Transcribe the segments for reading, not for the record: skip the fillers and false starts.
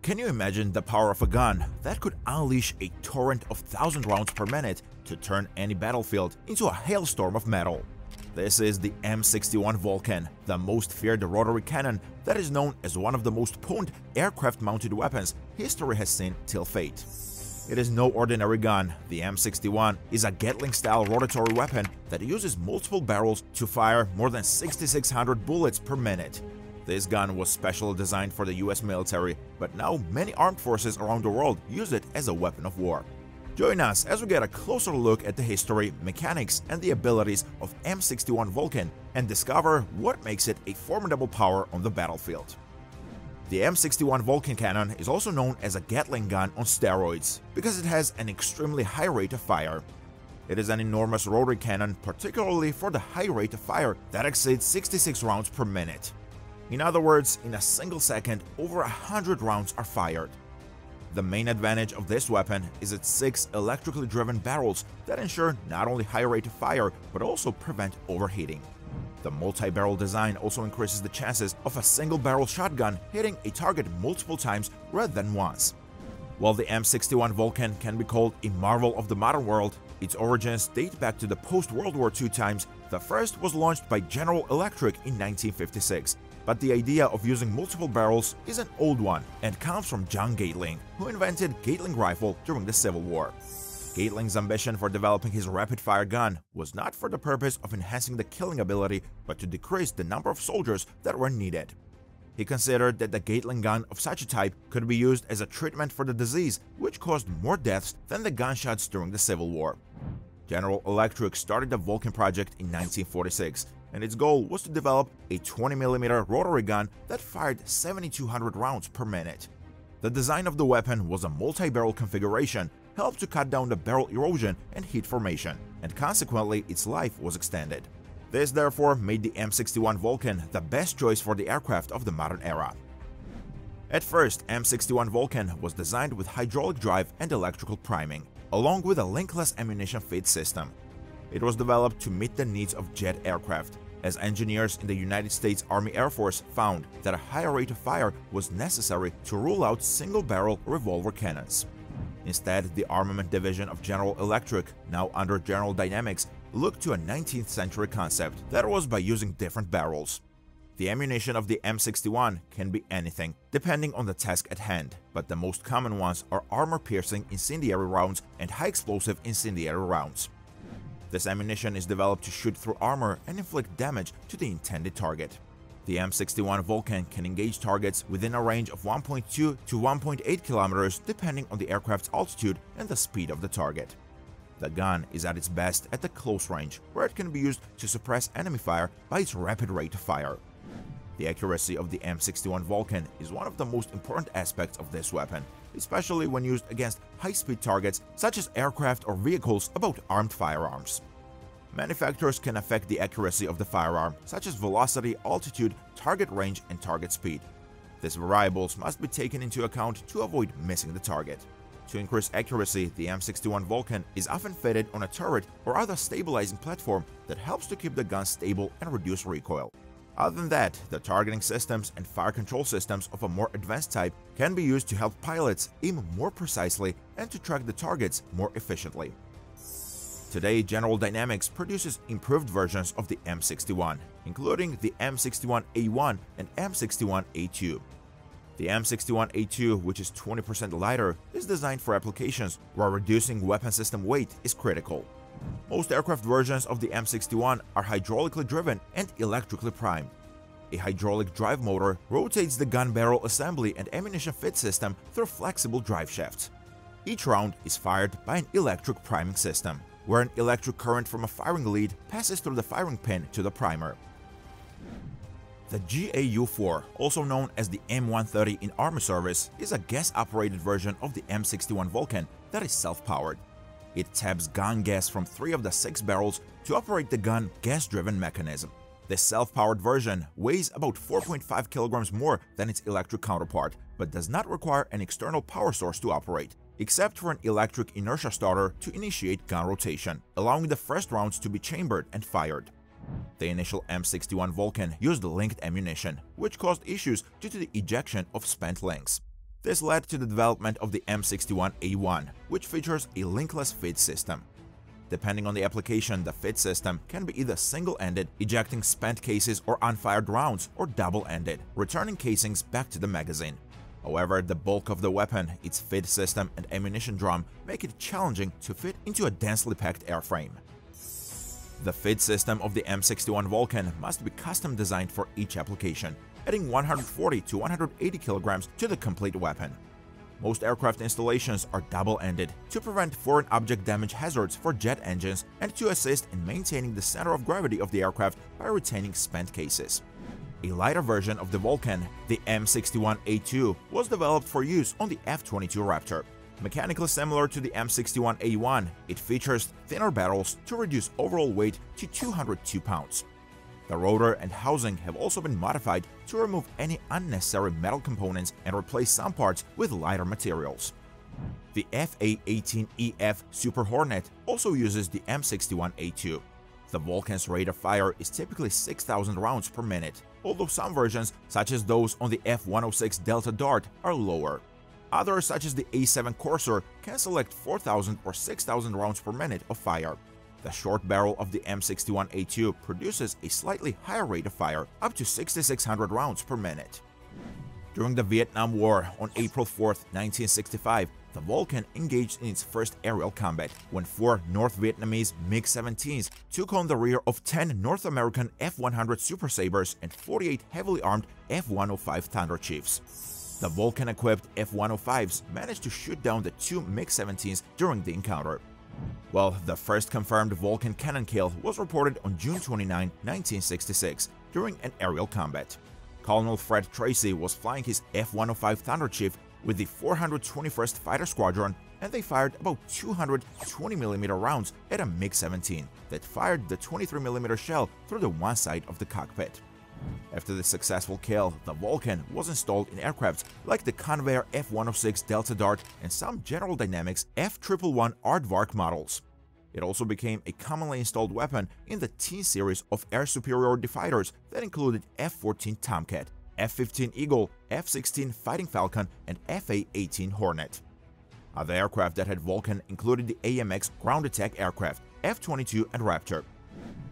Can you imagine the power of a gun that could unleash a torrent of 1,000 rounds per minute to turn any battlefield into a hailstorm of metal? This is the M61 Vulcan, the most feared rotary cannon that is known as one of the most potent aircraft-mounted weapons history has seen till fate. It is no ordinary gun. The M61 is a Gatling-style rotary weapon that uses multiple barrels to fire more than 6,600 bullets per minute. This gun was specially designed for the US military, but now many armed forces around the world use it as a weapon of war. Join us as we get a closer look at the history, mechanics, and the abilities of M61 Vulcan and discover what makes it a formidable power on the battlefield. The M61 Vulcan cannon is also known as a Gatling gun on steroids because it has an extremely high rate of fire. It is an enormous rotary cannon, particularly for the high rate of fire that exceeds 66 rounds per minute. In other words, in a single second, over 100 rounds are fired. The main advantage of this weapon is its 6 electrically driven barrels that ensure not only high rate of fire, but also prevent overheating. The multi-barrel design also increases the chances of a single-barrel shotgun hitting a target multiple times rather than once. While the M61 Vulcan can be called a marvel of the modern world, its origins date back to the post-World War II times. The first was launched by General Electric in 1956. But the idea of using multiple barrels is an old one and comes from John Gatling, who invented Gatling rifle during the Civil War. Gatling's ambition for developing his rapid-fire gun was not for the purpose of enhancing the killing ability, but to decrease the number of soldiers that were needed. He considered that the Gatling gun of such a type could be used as a treatment for the disease, which caused more deaths than the gunshots during the Civil War. General Electric started the Vulcan project in 1946, and its goal was to develop a 20mm rotary gun that fired 7,200 rounds per minute. The design of the weapon was a multi-barrel configuration, helped to cut down the barrel erosion and heat formation, and consequently its life was extended. This therefore made the M61 Vulcan the best choice for the aircraft of the modern era. At first, M61 Vulcan was designed with hydraulic drive and electrical priming, along with a linkless ammunition feed system. It was developed to meet the needs of jet aircraft, as engineers in the United States Army Air Force found that a higher rate of fire was necessary to rule out single-barrel revolver cannons. Instead, the Armament Division of General Electric, now under General Dynamics, looked to a 19th century concept that was by using different barrels. The ammunition of the M61 can be anything, depending on the task at hand, but the most common ones are armor-piercing incendiary rounds and high-explosive incendiary rounds. This ammunition is developed to shoot through armor and inflict damage to the intended target. The M61 Vulcan can engage targets within a range of 1.2 to 1.8 kilometers depending on the aircraft's altitude and the speed of the target. The gun is at its best at the close range, where it can be used to suppress enemy fire by its rapid rate of fire. The accuracy of the M61 Vulcan is one of the most important aspects of this weapon, especially when used against high-speed targets such as aircraft or vehicles about armed firearms. Many factors can affect the accuracy of the firearm, such as velocity, altitude, target range, and target speed. These variables must be taken into account to avoid missing the target. To increase accuracy, the M61 Vulcan is often fitted on a turret or other stabilizing platform that helps to keep the gun stable and reduce recoil. Other than that, the targeting systems and fire control systems of a more advanced type can be used to help pilots aim more precisely and to track the targets more efficiently. Today, General Dynamics produces improved versions of the M61, including the M61A1 and M61A2. The M61A2, which is 20% lighter, is designed for applications where reducing weapon system weight is critical. Most aircraft versions of the M61 are hydraulically driven and electrically primed. A hydraulic drive motor rotates the gun barrel assembly and ammunition feed system through flexible drive shafts. Each round is fired by an electric priming system, where an electric current from a firing lead passes through the firing pin to the primer. The GAU-4, also known as the M130 in Army service, is a gas-operated version of the M61 Vulcan that is self-powered. It taps gun gas from 3 of the 6 barrels to operate the gun gas-driven mechanism. This self-powered version weighs about 4.5 kilograms more than its electric counterpart, but does not require an external power source to operate, except for an electric inertia starter to initiate gun rotation, allowing the first rounds to be chambered and fired. The initial M61 Vulcan used linked ammunition, which caused issues due to the ejection of spent links. This led to the development of the M61A1, which features a linkless feed system. Depending on the application, the feed system can be either single-ended, ejecting spent cases or unfired rounds, or double-ended, returning casings back to the magazine. However, the bulk of the weapon, its feed system and ammunition drum, make it challenging to fit into a densely packed airframe. The feed system of the M61 Vulcan must be custom designed for each application, adding 140 to 180 kilograms to the complete weapon. Most aircraft installations are double-ended to prevent foreign object damage hazards for jet engines and to assist in maintaining the center of gravity of the aircraft by retaining spent cases. A lighter version of the Vulcan, the M61A2, was developed for use on the F-22 Raptor. Mechanically similar to the M61A1, it features thinner barrels to reduce overall weight to 202 pounds. The rotor and housing have also been modified to remove any unnecessary metal components and replace some parts with lighter materials. The FA-18EF Super Hornet also uses the M61A2. The Vulcan's rate of fire is typically 6,000 rounds per minute, although some versions, such as those on the F-106 Delta Dart, are lower. Others, such as the A7 Corsair, can select 4,000 or 6,000 rounds per minute of fire. The short barrel of the M61A2 produces a slightly higher rate of fire, up to 6,600 rounds per minute. During the Vietnam War on April 4, 1965, the Vulcan engaged in its first aerial combat when 4 North Vietnamese MiG-17s took on the rear of 10 North American F-100 Super Sabres and 48 heavily armed F-105 Thunder Chiefs. The Vulcan-equipped F-105s managed to shoot down the 2 MiG-17s during the encounter. Well, the first confirmed Vulcan cannon kill was reported on June 29, 1966, during an aerial combat. Colonel Fred Tracy was flying his F-105 Thunder Chief with the 421st Fighter Squadron, and they fired about 220mm rounds at a MiG-17 that fired the 23mm shell through the one side of the cockpit. After the successful kill, the Vulcan was installed in aircrafts like the Convair F-106 Delta Dart and some General Dynamics F-111 Aardvark models. It also became a commonly installed weapon in the T series of air superiority fighters that included F-14 Tomcat, F-15 Eagle, F-16 Fighting Falcon, and FA-18 Hornet. Other aircraft that had Vulcan included the AMX ground attack aircraft, F-22 and Raptor.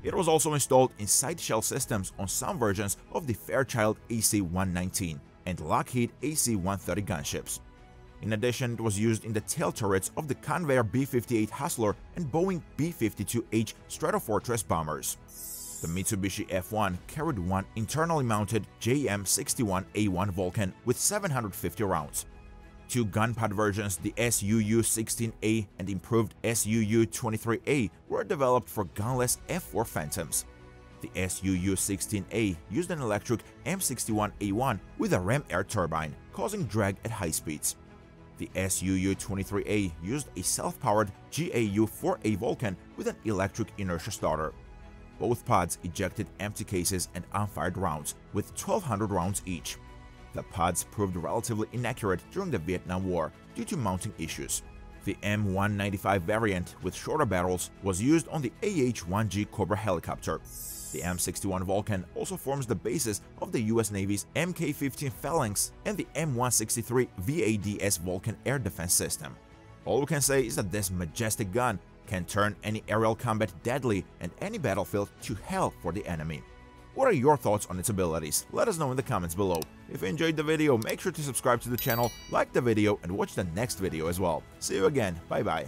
It was also installed in side shell systems on some versions of the Fairchild AC-119 and Lockheed AC-130 gunships. In addition, it was used in the tail turrets of the Convair B-58 Hustler and Boeing B-52H Stratofortress bombers. The Mitsubishi F-1 carried one internally mounted JM61A1 Vulcan with 750 rounds. 2 gunpowder versions, the SUU-16A and improved SUU-23A, were developed for gunless F-4 Phantoms. The SUU-16A used an electric M61A1 with a ram air turbine, causing drag at high speeds. The SUU-23A used a self-powered GAU-4A Vulcan with an electric inertia starter. Both pods ejected empty cases and unfired rounds, with 1,200 rounds each. The pods proved relatively inaccurate during the Vietnam War due to mounting issues. The M195 variant with shorter barrels was used on the AH-1G Cobra helicopter. The M61 Vulcan also forms the basis of the US Navy's Mk-15 Phalanx and the M163 VADS Vulcan air defense system. All we can say is that this majestic gun can turn any aerial combat deadly and any battlefield to hell for the enemy. What are your thoughts on its abilities? Let us know in the comments below. If you enjoyed the video, make sure to subscribe to the channel, like the video, and watch the next video as well. See you again. Bye bye.